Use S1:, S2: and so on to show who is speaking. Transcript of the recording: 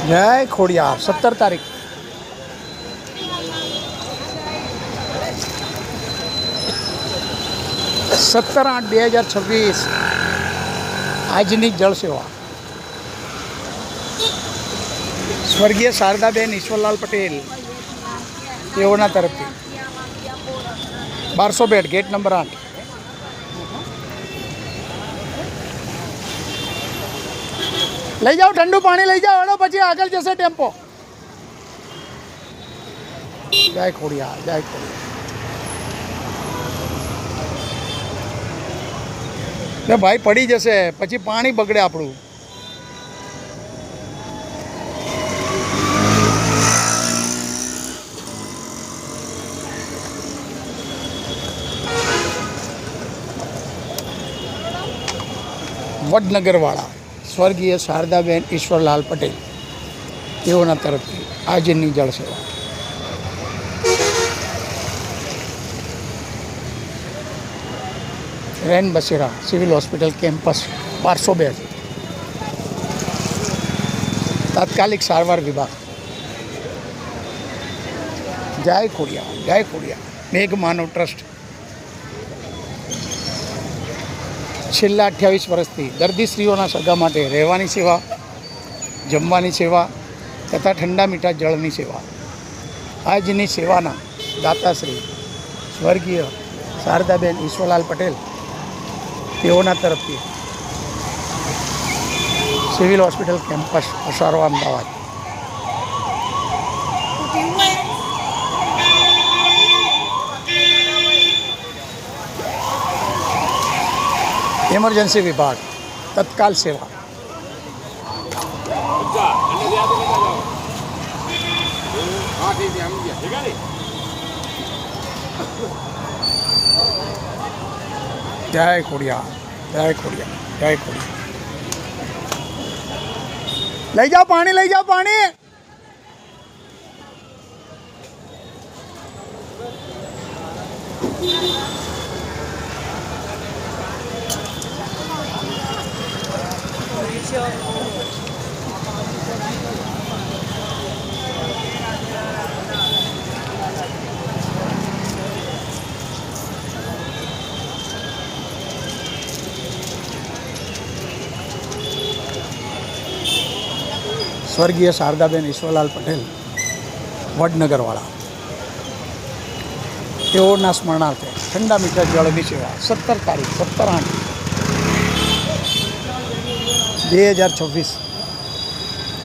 S1: जय खोड़ियार 17 तारीख सत्तर 8/2026 આજની જળ સેવા સ્વર્ગીય શારદાબેન ઈશ્વરલાલ પટેલ તેઓના તરફથી 1200 બેડ ગેટ નંબર 8 લઈ જાઓ ઠંડુ પાણી લઈ જાઓ એનો પછી આગળ જશે ટેમ્પો જય ખોડિયાર જય ખોડિયાર ને ભાઈ પડી જશે પછી પાણી બગડે આપણું વડનગરવાળા સ્વર્ગીય શારદાબેન ઈશ્વરલાલ પટેલ તેઓના તરફથી આજની જળ સેવા રેન બસેરા સિવિલ હોસ્પિટલ કેમ્પસ 1200 બેડ તાત્કાલિક સારવાર વિભાગ જય ખોડિયાર મેઘ માનવ ટ્રસ્ટ છેલ્લા 28 વર્ષથી દર્દીશ્રીઓના સગા માટે રહેવાની સેવા, જમવાની સેવા તથા ઠંડા મીઠા જળની સેવા. આજની સેવાના દાતાશ્રી સ્વર્ગીય શારદાબેન ઈશ્વરલાલ પટેલ તેઓના તરફથી civil hospital campus Asarwa Ahmedabad emergency विभाग तत्काल सेवा जय खोड़ियार लई जाओ पानी स्वर्गीय शारदाबेन ईश्वरलाल पटेल वडनगरवाળા તેઓના સ્મરણાર્થે ઠંડા મીઠા જળની સેવા 17 તારીખ 17/8/2026